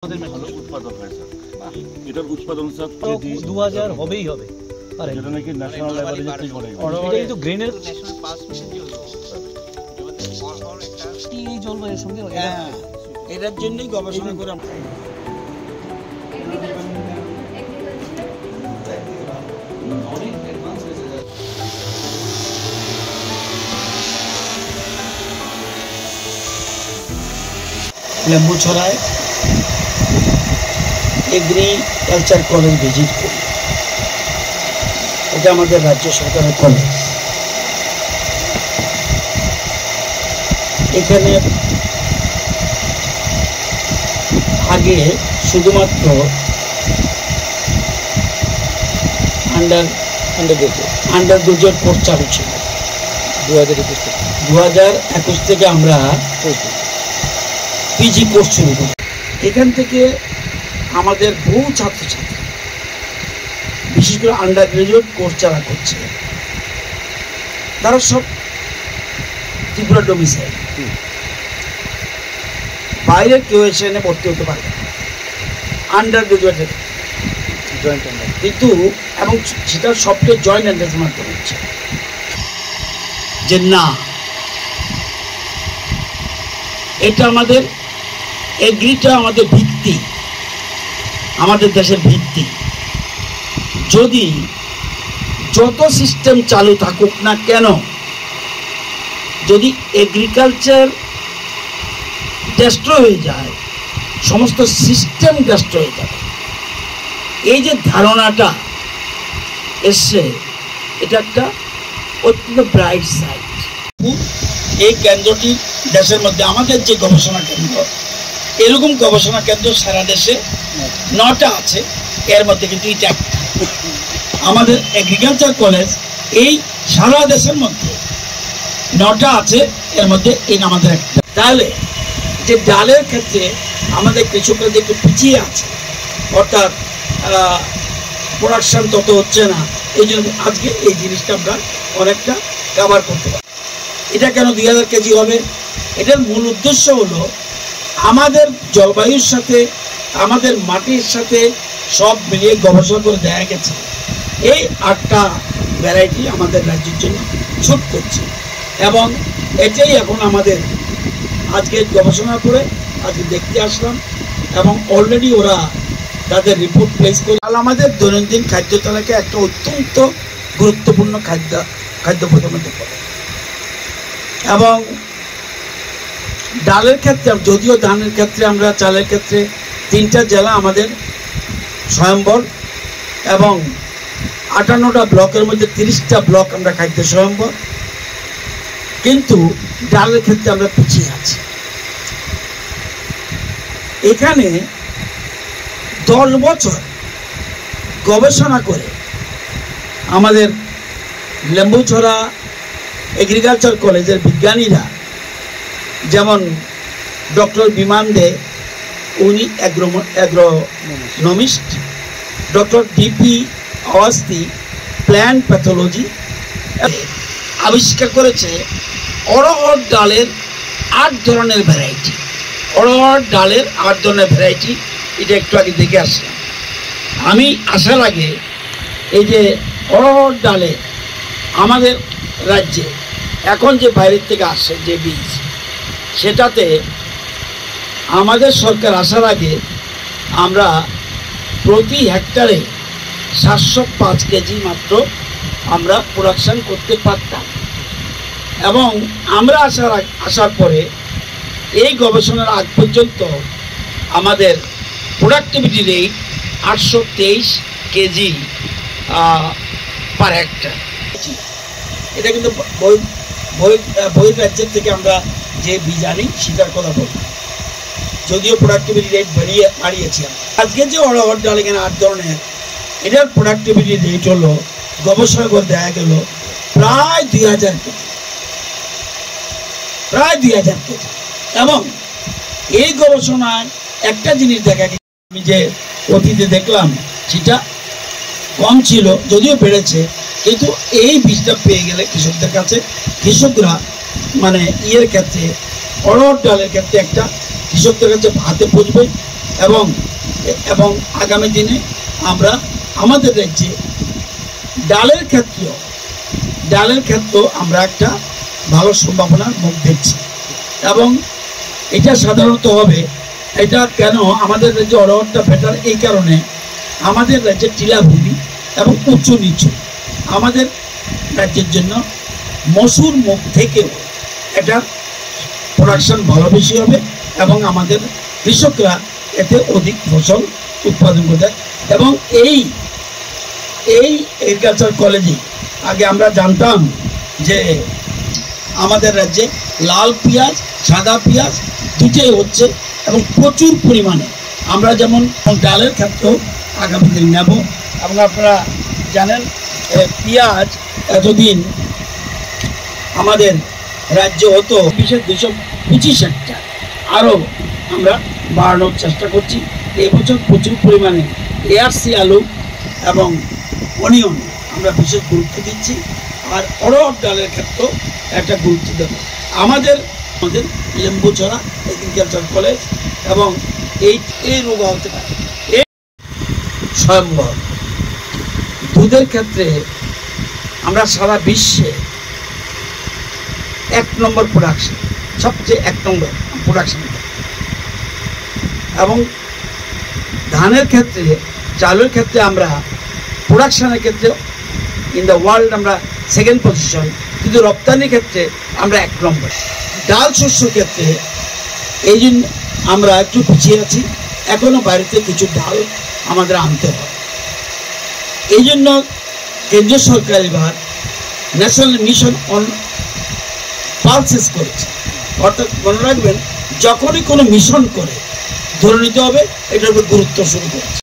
ভালো উৎপাদন হয় স্যার। এটার উৎপাদন স্যার 2000 হবেই হবে। আরে যেটা নাকি ন্যাশনাল লেভেলে ঠিক করে এটাই তো গ্রেনের ন্যাশনাল পালস মিশন যে হলো আমাদের একটা এই জলবায়ুর সঙ্গে এটার জন্যই গবেষণা করে আমরা অনেক অ্যাডভান্স হয়েছে। লেম্বুছড়ায় এগ্রিকালচার কলেজ ভিজিট করি। এটা আমাদের রাজ্য সরকারের কলেজ। এখানে আগে শুধুমাত্র আন্ডার গ্রাজুয়েট কোর্স চালু ছিল। 2021 থেকে আমরা পিজি কোর্স শুরু করি। এখান থেকে আমাদের বহু ছাত্রছাত্রী বিশেষ করে আন্ডার গ্রাজুয়েট কোর্স যারা করছে তারা সব ত্রিপুরা ডোমিসাইল, বাইরের কেউ এসে এনে ভর্তি হতে পারে আন্ডার গ্রাজুয়েটের কিন্তু, এবং সেটা সবচেয়ে জয়েন্ট এন্ট্রান্সের মাধ্যমে হচ্ছে যে না, এটা আমাদের এগ্রিটা আমাদের ভিত্তি, আমাদের দেশের ভিত্তি। যদি যত সিস্টেম চালু থাকুক না কেন, যদি এগ্রিকালচার ডেস্ট্রয় হয়ে যায়, সমস্ত সিস্টেম ডেস্ট্রয় হয়ে যাবে। এই যে ধারণাটা এসছে, এটা একটা অত্যন্ত ব্রাইট সাইড। এই কেন্দ্রটি দেশের মধ্যে আমাদের যে গবেষণা কেন্দ্র, এরকম গবেষণা কেন্দ্র সারা দেশে 9টা আছে, এর মধ্যে কিন্তু এটা আমাদের এগ্রিকালচার কলেজ এই সারা দেশের মধ্যে 9টা আছে, এর মধ্যে এই আমাদের একটা। তাহলে যে ডালের ক্ষেত্রে আমাদের কৃষকরা যে একটু পিছিয়ে আছে, অর্থাৎ প্রোডাকশন তত হচ্ছে না, এই জন্য আজকে এই জিনিসটা আমরা অনেকটা কভার করতে পারি। এটা কেন 2000 কেজি হবে? এটার মূল উদ্দেশ্য হলো আমাদের জলবায়ুর সাথে, আমাদের মাটির সাথে সব মিলিয়ে গবেষণা করে দেখা গেছে এই 8টা ভ্যারাইটি আমাদের রাজ্যের জন্য শুট করছে, এবং এটাই এখন আমাদের আজকে গবেষণা করে আজকে দেখতে আসলাম, এবং অলরেডি ওরা তাদের রিপোর্ট প্লেস করে। আমাদের দৈনন্দিন খাদ্য তালিকায় একটা অত্যন্ত গুরুত্বপূর্ণ খাদ্য পদার্থ পড়ে। এবং ডালের ক্ষেত্রে, যদিও ধানের ক্ষেত্রে আমরা, চালের ক্ষেত্রে 3টা জেলা আমাদের স্বয়ম্বর, এবং 58টা ব্লকের মধ্যে 30টা ব্লক আমরা খাদ্য স্বয়ম্বর, কিন্তু ডালের ক্ষেত্রে আমরা পিছিয়ে আছি। এখানে 10 বছর গবেষণা করে আমাদের লেম্বুছড়া এগ্রিকালচার কলেজের বিজ্ঞানীরা, যেমন ডক্টর বিমান দে, উনি অ্যাগ্রোনমিস্ট, ডক্টর ডিপি আওয়াস্তি প্ল্যান্ট প্যাথোলজি, আবিষ্কার করেছে অড়হর ডালের 8 ধরনের ভ্যারাইটি। অড়হর ডালের 8 ধরনের ভ্যারাইটি, এটা একটু আগে দেখে আসলাম। আমি আসার আগে এই যে অড়হর ডালে আমাদের রাজ্যে এখন যে বাইরের থেকে আসে যে বীজ, সেটাতে আমাদের সরকার আসার আগে আমরা প্রতি হেক্টরে 705 কেজি মাত্র আমরা প্রোডাকশান করতে পারতাম, এবং আমরা আসার পরে এই গবেষণার আগ পর্যন্ত আমাদের প্রোডাক্টিভিটি রেট 823 কেজি পার হেক্টর। এটা কিন্তু বহির রাজ্যের থেকে আমরা যে বীজ আনি সেটার কথা বলি, যদিও প্রোডাক্টিভিটি রেট বাড়িয়েছি। আজকে যে অড়হর ডাল এখানে 8 ধরনের, এটার প্রোডাক্টিভিটি রেট হলো গবেষণা করে দেখা গেল প্রায় 2000 কেজি, প্রায় 2000 কেজি। এবং এই গবেষণায় একটা জিনিস দেখা গেছে, আমি যে অতীতে দেখলাম সেটা কম ছিল, যদিও বেড়েছে, কিন্তু এই বীজটা পেয়ে গেলে কৃষকদের কাছে, কৃষকরা মানে ইয়ের ক্ষেত্রে, অড়হর ডালের ক্ষেত্রে একটা কৃষকদের কাছে হাতে পৌঁছবে, এবং এবং আগামী দিনে আমরা আমাদের রাজ্যে ডালের ক্ষেত্রেও আমরা একটা ভালো সম্ভাবনার মুখ দেখছি। এবং এটা সাধারণত হবে, এটা কেন আমাদের রাজ্যে অরহরটা বেটার এই কারণে আমাদের রাজ্যে টিলাভূমি এবং উঁচু নিচু, আমাদের রাজ্যের জন্য মসুর মুখ থেকেও এটা প্রোডাকশন ভালো বেশি হবে এবং আমাদের কৃষকরা এতে অধিক ফসল উৎপাদন করতে। এবং এই এগ্রিকালচার কলেজে আগে আমরা জানতাম যে আমাদের রাজ্যে লাল পেঁয়াজ সাদা পেঁয়াজ দুটোই হচ্ছে এবং প্রচুর পরিমাণে আমরা যেমন ডালের ক্ষেত্রেও আগামী দিন নেব। এবং আপনারা জানেন পেঁয়াজ এতদিন আমাদের রাজ্য হতো 225 হেক্টর, আরও আমরা বাড়ানোর চেষ্টা করছি। এবছর প্রচুর পরিমাণে এআরসি আলু এবং অনিয়ন আমরা বিশেষ গুরুত্ব দিচ্ছি। আর অরহর ডালের ক্ষেত্রেও একটা গুরুত্ব দেব। আমাদের লেম্বুছড়া এগ্রিকালচার কলেজ এবং এই রোগা হতে পারে স্বয়ম্বর দুধের ক্ষেত্রে আমরা সারা বিশ্বে 1 নম্বর প্রোডাকশন, সবচেয়ে 1 নম্বর প্রোডাকশন। এবং ধানের ক্ষেত্রে চালের ক্ষেত্রে আমরা প্রোডাকশনের ক্ষেত্রে ইন দ্য ওয়ার্ল্ড আমরা 2nd পজিশন, কিন্তু রপ্তানির ক্ষেত্রে আমরা 1 নম্বর। ডাল শস্য ক্ষেত্রে এই জন্য আমরা একটু পিছিয়ে আছি, এখনও বাইরেতে কিছু ডাল আমাদের আনতে হয়। এই জন্য কেন্দ্রীয় সরকার এবার ন্যাশনাল মিশন অন পালসেস করেছে। অর্থাৎ মনে রাখবেন, যখনই কোনো মিশন করে ধরে নিতে হবে এটার উপর গুরুত্ব শুরু করেছে।